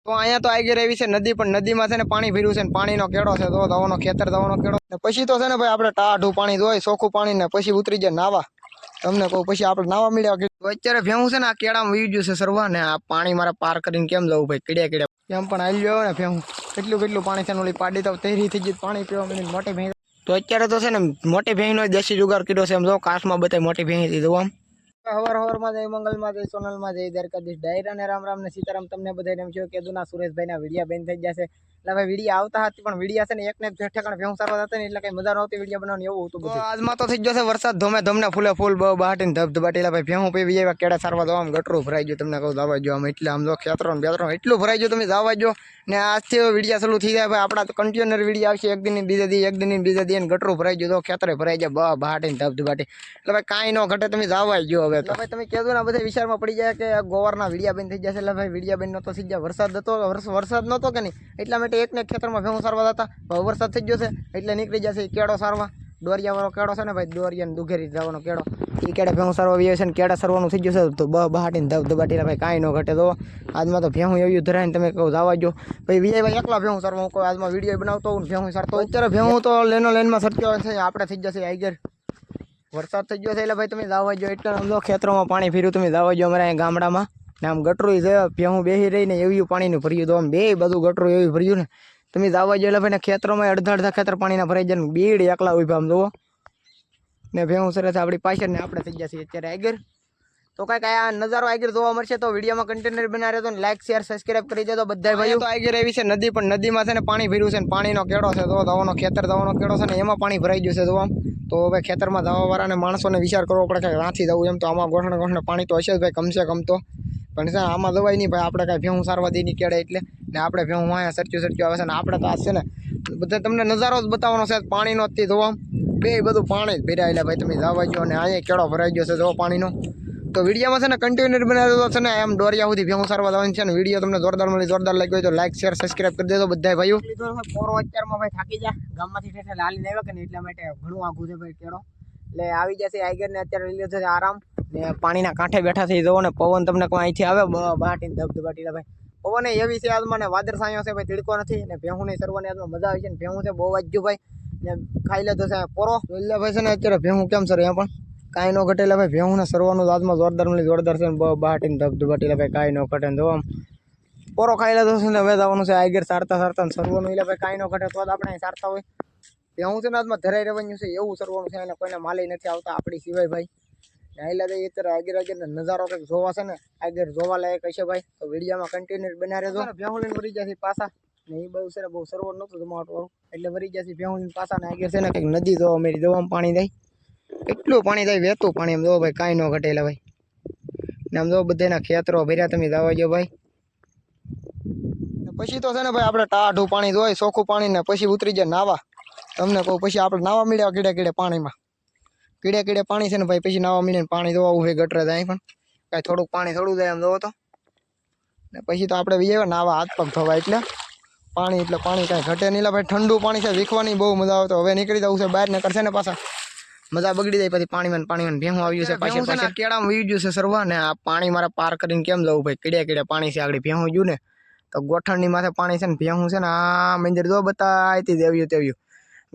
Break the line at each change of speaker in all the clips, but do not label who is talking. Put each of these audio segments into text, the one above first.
તો અહીંયા તો આવી ગઈ એવી છે નદી, પણ નદીમાં છે ને પાણી ભર્યું છે ને પાણીનો કેળો છે, તો દવાનો ખેતર દવાનો કેળો. પછી તો છે ને ભાઈ આપણે ટાઢું પાણી હોય, ચોખ્ખું પાણી ને પછી ઉતરી જાય નાવા. તમને કહું પછી આપણે નાવા મળ્યા. અત્યારે ભેહું છે ને આ કેળામાં વી ગયું છે સરવા, ને આ પાણી મારે પાર કરીને કેમ જવું ભાઈ, કીડ્યા કેમ પણ આવી ગયો ને ભેહું. કેટલું પાણી છે ને ઓલી પાડી તો તૈયારી થઈ ગઈ પાણી પીવા મને મોટી ભેંસ. તો અત્યારે તો છે ને મોટી ભેંસનો દેશી જુગાર કર્યો છે, એમ જો કાચમાં બધા મોટી ભેંસ દીધું આમ. હવાર જય મંગલમાં જય સોનલમાં જય દ્વારકાધીશ, ડાયરા ને રામ રામ ને સીતારામ. તમને બધા એમ છે કે દુના સુરેશભાઈ ના વિડીયા બેન થઈ જશે. એટલે ભાઈ વિડીયો આવતા હતી, પણ વિડીયા છે ને એકને ઠેકાણે ભેહું સારવા હતા ને, એટલે કઈ મજા નહોતી વિડીયો બનાવવાની, એવું હતું બધું. આજમાં તો થઈ જશે વરસાદ ધોમે ધમને ફૂલે ફૂલ બહાટીને ધબધબાટી. એટલે ભાઈ ભેહું પીવી એવા કેળા સારવા દો, આમ ગટરું ભરાઈ ગયું. તમને કહું જવા જો આમ, એટલે આમ જો ખેતરો બેતરો એટલું ભરાઈ ગયું, તમે જવા જો. ને આજથી વિડીયા ચાલુ થઈ જાય ભાઈ, આપણા તો કન્ટિન્યુઅર વિડીયો આવશે, એક દિન બીજા દી, એક દિન બીજા દી, ગટરું ભરાઈ ગયું, તો ખેતરે ભરાઈ જાય બહાટીને ધબધબાટી. એટલે ભાઈ કાંઈ ન ઘટે, તમે જવા ગયો હવે. એટલે ભાઈ તમે કહેજો ને બધા વિચારમાં પડી જાય કે ગોવારના વિડીયા બેન થઈ જશે. એટલે ભાઈ વિડીયા બેન નતો થઈ જાય, વરસાદ હતો, વરસાદ નહોતો કે નહીં, એટલા માટે એકને ખેતરમાં ભેહું સારવા હતા. વરસાદ થઈ ગયો છે એટલે નીકળી જશે કેળો સારવા. દોરિયા વાળો કેળો છે ને ભાઈ, દોરિયા દુઘેરી જવાનો કેળો, એ કેળે ભેહું સારવા આવી છે ને કેળા સરવાનું થઈ ગયું છે, તો બહાટીને ધબધબાટી. ભાઈ કાંઈ ન ઘટે. તો આજમાં તો ભેહું એવું ધરાઈને તમે કહો જવા જો ભાઈ. વિજયભાઈ એકલા ભેહું સરવા, કોઈ આજમાં વિડીયો બનાવતો હું ભેહું સરતો. અત્યારે ભેહું તો લેનમાં સરતો છે, આપણે થઈ જશે આગળ. વરસાદ થઈ ગયો છે એટલે ભાઈ તમે જવા જો. એટલે આમ જો ખેતરોમાં પાણી ફીર્યું, તમે જવા જો અમારે અહીંયા ગામડામાં. ને આમ ગટરું છે, ભેહું બેસી રહી ને એવું પાણીનું ભર્યું, તો આમ બે બધું ગટરું એવું ભર્યું ને, તમે જવા જો. એટલે ભાઈ ખેતરોમાં અડધા ખેતર પાણીના ભરાઈ જાય ને, બીડ એકલા ઉભા આમ જુઓ ને ભેહું સરસ આપણી પાછળ ને આપણે થઈ જશે અત્યારે આગળ. તો કાંઈક આ નજારો આગળ જોવા મળશે, તો વિડીયોમાં કન્ટેનર બનાવી રહેતો ને લાઈક શેર સબસ્ક્રાઈબ કરી દેજો બધા ભાઈઓ. તો આગળ એવી છે નદી, પણ નદીમાં છે ને પાણી ભર્યું છે ને પાણીનો કેળો છે, તો દવાનો ખેતર દવાનો કેળો છે ને એમાં પાણી ભરાઈ ગયું છે. તો આમ તો હવે ખેતરમાં જવાવાળાને માણસોને વિચાર કરવો પડે કે ત્યાંથી જવું, એમ તો આમાં ગોઠણે પાણી તો હશે જ ભાઈ, કમસે કમ તો. પણ છે આમાં દવાઈ નહીં ભાઈ, આપણે કાંઈ ભેહું સારવા દઈ નહીં કેળે, એટલે ને આપણે ભેહું અહીંયા સરચ્યું આવે છે ને, આપણે તો આ છે ને બધા તમને નજારો જ બતાવવાનો છે પાણીનો. જ જોવા બે બધું પાણી જ ભરાયેલા ભાઈ, તમે જવા જો. અને અહીંયા કેળો ભરાઈ ગયો છે જો પાણીનો. તો વિડીયોમાં છે ને કન્ટિન્યુઅર બનાવેલો છે ને, એમ દોરિયા સુધી ભેહું સારવા જવાની છે ને. વિડીયો તમને જોરદાર લાગ્યો હોય તો લાઈક શેર સબસ્ક્રાઈબ કરી દેજો બધા ભાઈઓ. પોરો અત્યારમાં ભાઈ થાકી જા, ગામમાંથી ઠેઠે હાલીને આવ્યા કે ને, એટલા માટે ઘણું આઘું છે ભાઈ કેળો. એટલે આવી જશે આગળ ને અત્યારે લીધો છે આરામ, ને પાણીના કાંઠે બેઠા થઈ જવો. ને પવન તમને કોઈ અહીંથી આવે બહાટીને ધબધબાટી. ભાઈ પવન એવી છે આજમાં, ને વાદળ સાયો છે ભાઈ, તડકો નથી. ને ભેહું નહીં સરવાની આજમાં મજા આવી છે ને. ભેહું છે બહુ વાગ્યું ભાઈ, ને ખાઈ લેતો છે પોરો. એટલે ભાઈ છે ને અત્યારે ભેહું કેમ સર ત્યાં પણ કાંઈ ન ઘટે. ભાઈ ભેહું ને સરવાનું આજમાં જોરદાર છે ને, બહાટીને ધબધબાટી. ભાઈ કાંઈ ન ઘટે. તો આમ પોરો ખાઈ લેતો છે ને, હવે જવાનું છે આગળ સારતા ને સરવાનું. એટલે ભાઈ કાંઈ ન ઘટે, તો જ આપણે સારતા હોય. ભેહું છે ને આજમાં ધરાઈ રહેવાનું છે એવું સરવાનું છે, એટલે કોઈને માલી નથી આવતા આપણી સિવાય ભાઈ. એટલે તો અત્યારે આગળ નજારો કંઈક જોવા છે ને, આગળ જોવા લાયક હશે ભાઈ. તો વિડીયોમાં કન્ટિન્યુ બના રહેજો. ભેહું લઈને વરી જશે પાછા ને, એ બહુ છે બહુ સરવર નહોતું જમાવટ વાળું, એટલે વરી જશે ભેહું લઈને પાછા. ને આગળ છે ને કંઈક નદી જોવા મેરી દવામાં પાણી જાય, કેટલું પાણી થાય વહેતું પાણી. એમ જો ભાઈ કાંઈ ન ઘટેલા ભાઈ. ને આમ જો બધાના ખેતરો ભર્યા, તમે જવા જો ભાઈ. પછી તો છે ને ભાઈ આપણે ટાઢું પાણી જોઈ, ચોખ્ખું પાણી, ને પછી ઉતરી જાય નાવા. તમને કહું પછી આપણે નાવા મળ્યા કીડે પાણીમાં, કીડે પાણી છે ને ભાઈ. પછી નાવા મળીને પાણી જોવા હોય ગટરે જાય, પણ કાંઈ થોડુંક પાણી થોડું જાય એમ જોવો તો. ને પછી તો આપણે વિજય નાવા હાથ પગ ધોવા, એટલે પાણી કાંઈ ઘટે નહીં. ભાઈ ઠંડુ પાણી છે, વીખવાની બહુ મજા આવે. તો હવે નીકળી જવું છે બહાર, ને કરશે ને પાછા મજા બગડી જાય પછી. પાણીમાં ભેહું આવ્યું છે પાછળ કેળામાં વી ગયું છે સરવા. ને આ પાણી મારે પાર કરીને કેમ જવું ભાઈ, કીડે પાણી છે આગળ ભેહું ગયું ને, તો ગોઠણની માથે પાણી છે ને. ભેહું છે ને આ મંદિર જો બતાવી દેવ્યું તેવ્યું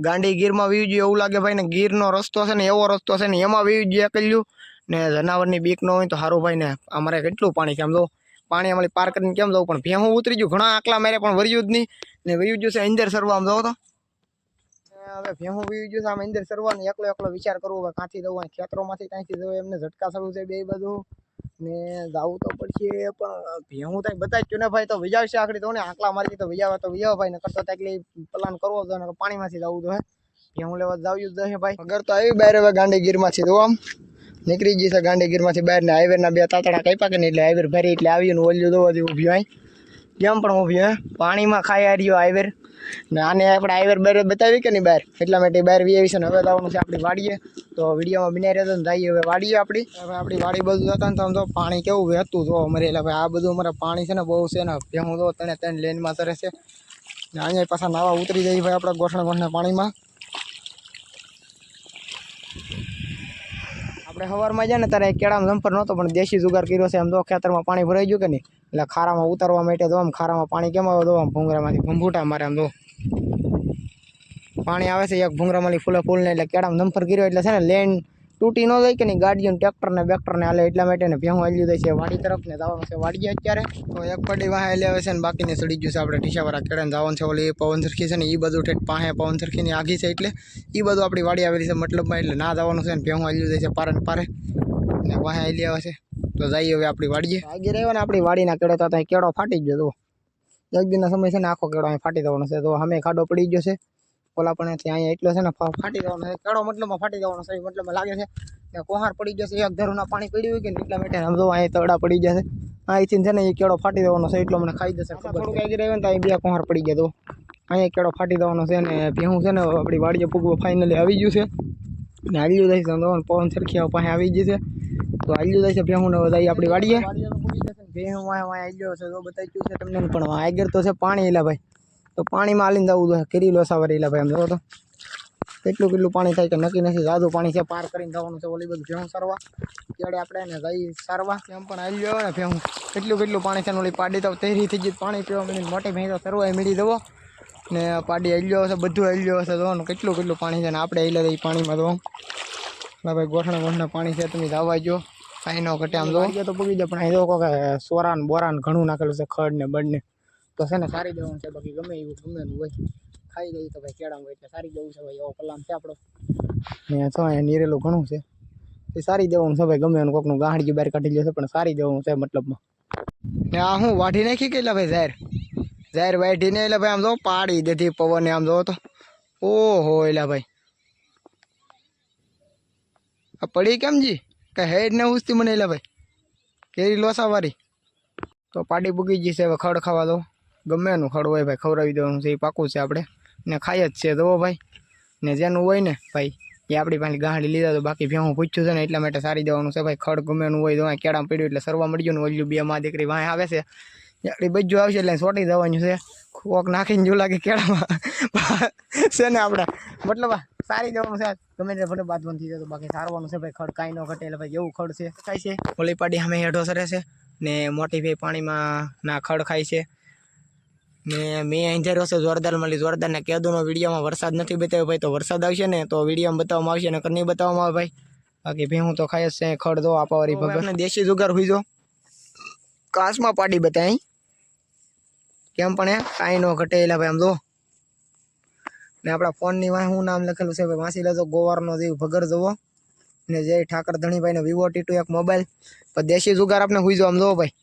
ગાંડી ગીરમાં વીવી ગયું એવું લાગે ભાઈ. ને ગીરનો રસ્તો છે ને એવો રસ્તો છે ને, એમાં વીવી ગયું એકલ્યું. ને જનાવરની બીક ન હોય તો સારું ભાઈ. ને અમારે કેટલું પાણી છે આમ જો, પાણી અમારી પાર કરીને કેમ જવું. પણ ભેહું ઉતરી ગયું ઘણા આકલા મારે, પણ વર્યું જ નહીં. ને વીવી ગયું છે અંદર સરવા આમ જવો તો. હવે ભેહું વીવી ગયું છે આમ અંદર સરવાનું, એકલો વિચાર કરવો હવે ક્યાંથી જવું. ખેતરોમાંથી ક્યાંથી જવું, એમને ઝટકા સરવું છે બે બધું. ને જવું તો પડશે, પણ ભેહું ત્યાં બતાવી ગયું ને ભાઈ, તો વિજાવશે આખડી. તો ને આકલા મારી તો વિજાવે તો વિજાવ ભાઈ, ને કરતો ત્યાં પ્લાન કરવો તો ને પાણીમાંથી જવું તો હે. ભેહું લેવા જાવ્યું જ હશે ભાઈ. અગર તો આવી બહાર હવે ગાંડી ગીરમાંથી તો આમ નીકળી ગઈ છે ગાંડી ગીરમાંથી બહાર. ને હાઈવેરના બે તાતડા કાપ્યા કે ને, એટલે હાઈવેર ભરી એટલે આવ્યું ને ઓલ્યું દોવા દે ઊભી હોય કેમ પણ ઊભી હે પાણીમાં ખાઈ આ રહ્યો હાઈવેર. ને આને આપણે હાઈવેર બહાર બતાવી કે નહીં બહાર, એટલા માટે બહાર વી આવી છે. ને હવે જવાનું છે આપણી વાડીએ. તો વિડીયોમાં બનાવી રહેતો ને જઈએ હવે વાડીએ આપણી. હવે આપણી વાડી બધું જતા ને તો આમ તો પાણી કેવું વહેતું જો અમારે. એટલે ભાઈ આ બધું અમારે પાણી છે ને બહુ છે ને. ભેહું તો ત્રણ લેનમાં તરે છે ને. અહીંયા પાછા નાવા ઉતરી જાય ભાઈ આપણે ગોઠણે પાણીમાં. આપણે સવારમાં જાય ને ત્યારે કેળામાં જમ્પર નહોતો, પણ દેશી જુગાર કર્યો છે. આમ તો ખેતરમાં પાણી ભરાઈ ગયું કે નહીં, એટલે ખારામાં ઉતારવા માટે તો આમ ખારામાં પાણી કેમ આવે તો આમ ભૂંગરામાંથી ભંભૂટા મારે આમ તો પાણી આવે છે એક ભૂંગરામાંથી ફૂલે ફૂલને એટલે કેળામાં નંબર ગીર્યો એટલે છે ને લેન તૂટી ન જાય કે નહીં ગાડીઓ ટ્રેક્ટરને બેક્ટરને હાલે એટલા માટે ને ભેહું હાલ્યું જાય છે વાડી તરફ ને જવાનું છે વાડીએ અત્યારે તો એક પડી વાહે હાલી આવે છે ને બાકીને ચડી ગયું છે આપણે ટીસાવાળા કેળાને જવાનું છે ઓલી પવન સરખી છે ને એ બધું ઠેઠ પાસે પવન સરખીની આઘી છે એટલે એ બધું આપણી વાડી આવેલી છે મતલબમાં એટલે ના જવાનું છે ને ભેહું હાલ્યું જાય છે પારે ને પારે ને વાહે હાલી આવે છે તો જઈએ હવે આપણી વાડીએ આગળ રહ્યો ને આપણી વાડીના કેળો તો ત્યાં કેળો ફાટી ગયો તો એક દિનનો સમય છે ને આખો કેળો અહીં ફાટી જવાનો છે તો અમે ખાડો પડી ગયો છે ઓલા પણ અહીંયા એટલો છે ને ફાટી જવાનો છે કેળો મતલબમાં ફાટી જવાનો છે મતલબમાં લાગે છે ને કોહાર પડી જશે એક ધરુના પાણી પડ્યું હોય કે એટલા માટે સમજો અહીંયા તળા પડી જશે અહીંથી છે ને એ કેળો ફાટી જવાનો છે એટલો મને ખાઈ જશે થોડુંક આગળ આવ્યો ને તો અહીં બે કોહાર પડી ગયા તો અહીંયા કેળો ફાટી જવાનો છે ને ભેહું છે ને આપણી વાડીએ પૂગવું ફાઇનલી આવી ગયું છે ને હાલ્યું જાય છે પવન સરખી પાસે આવી ગઈ છે તો હાલ્યું જાય છે ભેહું ને બધા આપણી વાડીએ ભેહું હાલ્યો છે તો બતાવી ગયું છે તમને પણ આગળ તો છે પાણી એલા ભાઈ તો પાણીમાં હાલીને જવું જોઈએ કેરી લોસાવર એલા ભાઈ આમ જો તો કેટલું કેટલું પાણી થાય કે નક્કી નથી જાદુ પાણી છે પાર કરીને જવાનું છે ઓલી બધું ભેહું સારવા ત્યારે આપણે ને જઈ સારવા એમ પણ આવી ગયો ને ભેહું કેટલું કેટલું પાણી છે ઓલી પાડી તો તૈયારી થઈ ગઈ પાણી પીવા મળી મોટી ભેંસ તો સરવા મેળી દેવો ને પાડી આવી ગયો છે બધું આવી ગયો છે જોવાનું કેટલું કેટલું પાણી છે ને આપણે આવી લે પાણીમાં તો ભાઈ ગોઠણા પાણી છે તમે જવા જો કાંઈ ન ઘટે આમ જો તો પૂગી જાય પણ અહીં જો કે સોરાન બોરાન ઘણું નાખેલું છે ખડ ને બળ ને તો છે ને સારી દેવાનું છે બાકી ગમે એવું ગમે એનું હોય ખાઈ ગઈ તો ભાઈ કેળામાં હોય એટલે સારી દેવું છે ભાઈ એવો કલામ છે આપણો ને છો અહીંયા નીરેલું ઘણું છે એ સારી દેવાનું છે ભાઈ ગમે એનું કોકનું ગાંહડી બહાર કાઢી જશે પણ સારી દેવાનું છે મતલબમાં ને આ હું વાઢી નાખી કે એટલે ભાઈ ઝાહેર વાઢીને એટલે ભાઈ આમ જો પાડી દેતી પવને આમ જો તો ઓહો એટલે ભાઈ આ પડી કેમ જી કઈ હેડ ને ઉસતી મને એટલે ભાઈ કેરી લોસાવાળી તો પાડી પૂગી ગઈ છે હવે ખડ ખાવા દો ગમે એનું ખડ હોય ભાઈ ખવડાવી દેવાનું છે એ પાકું છે આપણે ને ખાઈ જ છે દો ભાઈ ને જેનું હોય ને ભાઈ એ આપણી પાસે ગાંહડી લીધા તો બાકી ભેહું પૂછ્યું છે ને એટલા માટે સારી દેવાનું છે ભાઈ ખડ ગમે એનું હોય તો કેળામાં પડ્યું એટલે સરવા મળ્યું ને ઓલ્યું બે માં દીકરી વાંહે આવે છે આપણી બજ્જુ આવશે એટલે સોટી જવાનું છે કોક નાખીને જો લાગે કેળામાં છે ને આપણે મતલબ સારી દેવાનું છે ગમે તે ફટે બાદ બંધ થઈ જાય તો બાકી સારવાનું છે ભાઈ ખડ કાંઈ ન ઘટે એટલે ભાઈ એવું ખડ છે ખાય છે ઓલી પાડી સામે હેઠો સરે છે ને મોટી ભાઈ પાણીમાં ના ખડ ખાય છે ને મેં અંધારો છે જોરદાર મળી જોરદાર ને કેદુનો વિડીયોમાં વરસાદ નથી બતાવ્યો ભાઈ તો વરસાદ આવશે ને તો વિડીયોમાં બતાવવામાં આવશે ને નહીં બતાવવામાં આવે ભાઈ બાકી ભેહું તો ખાય જ છે ખડ દો આપાવાળી ભગત દેશી જુગાર હોય જો કાચમાં પાડી બતાવી કેમ પણ એ કાંઈ ન ઘટે એટલે ભાઈ આમ જો ને આપણા ફોનની વાંહે શું નામ લખેલું છે ભાઈ વાંચી લેજો ગોવારનો જેવ ભગર જવો ને જય ઠાકર ધણીભાઈનો વિવો T2 એક મોબાઈલ પણ દેશી જુગાર આપણે હુઈ જો આમ જો ભાઈ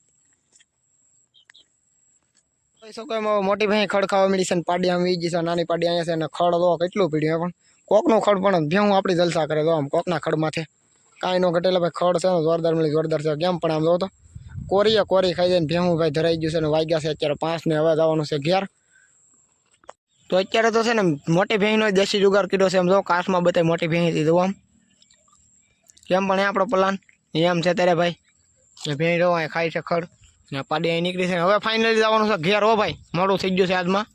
મોટી ભાઈ ખડ ખાવા મળી છે ને પાડી આમ વી ગઈ છે નાની પાડી અહીંયા છે ને ખડ દો કેટલું પીડ્યું પણ કોકનું ખડ પણ ભેહું આપણી જલસા કરે તો આમ કોકના ખડમાંથી કાંઈ ન ઘટેલા ભાઈ ખડ છે ને જોરદાર મળી જોરદાર છે કેમ પણ આમ જો તો કોરી ખાઈ જાય ને ભેહું ભાઈ ધરાઈ ગયું છે ને વાગ્યા છે અત્યારે 5 ને હવે જવાનું છે ઘેર તો અત્યારે તો છે ને મોટી ભેંસનો દેશી જુગાર કીધો છે એમ જો કાચમાં બતાવી મોટી ભેંસ દીધું આમ કેમ પણ એ આપણો પ્લાન એમ છે ત્યારે ભાઈ ભેંસ જો અહીં ખાઈ છે ખડ ને પાડી અહીં નીકળી છે હવે ફાઇનલી જવાનું છે ઘેર હો ભાઈ મોડું થઈ ગયું છે આજમાં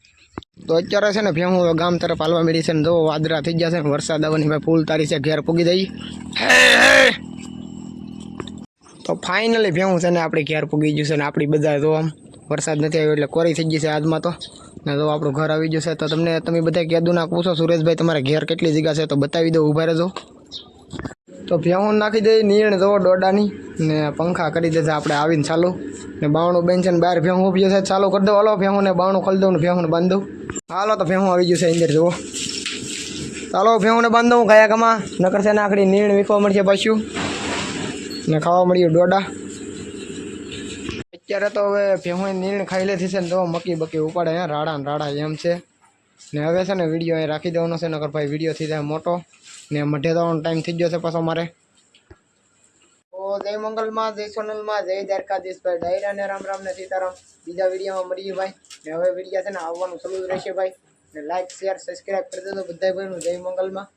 તો અત્યારે છે ને ભેહું ગામ તરફ હાલવા મળી છે ને જો વાદળા થઈ ગયા છે ને વરસાદ આવવાની ભાઈ ફૂલ તારી છે ઘેર પૂગી જઈ તો ફાઇનલી ભેહું છે ને આપણે ઘેર પૂગી ગયું છે ને આપણી બધા જો આમ વરસાદ નથી આવ્યો એટલે કોરી થઈ ગઈ છે આજમાં તો ને જો આપણું ઘર આવી ગયું છે તો તમે બધા કહેતું ના પૂછો સુરેશભાઈ તમારે ઘેર કેટલી જગ્યા છે તો બતાવી દો ઊભા રહેજો તો ભેહું નાખી દઈ નીણ જો દોડાની ને પંખા કરી દેશે આપણે આવીને ચાલુ ને બાવણું બેન છે ને બહાર ભેહું ઊભી છે ચાલુ કરી દો હાલો ભેહું ને બાવણું ખોલી દઉં ને ભેહું ને બાંધ દઉં હાલો તો ભેહું આવી ગયું છે અંદર જુઓ ચાલો ભેહું ને બાંધ દઉં કયા કમા નકર છે ને આખડી નીણ વીખવા મળશે પાછું ને ખાવા મળ્યું ડોડા અત્યારે તો હવે ભેહું નીણ ખાઈ લેતી છે ને તો મકી બકી ઉપાડે હે રાડા ને રાડા એમ છે ને હવે છે ને વિડીયો અહીં રાખી દેવાનો છે નકર ભાઈ વિડીયો થઈ જાય મોટો ને મઢે જવાનો ટાઈમ થઈ ગયો છે પાછો મારે તો જય મંગલમાં જય સોનલમાં જય દ્વારકાધીશભાઈ ડાયરા ને રામ રામ ને સીતારામ બીજા વિડીયોમાં મળીએ ભાઈ ને હવે વિડીયો છે ને આવવાનું ચાલુ રહેશે ભાઈ ને લાઈક શેર સબસ્ક્રાઈબ કરી દેજો બધા ભાઈનું જય મંગલમાં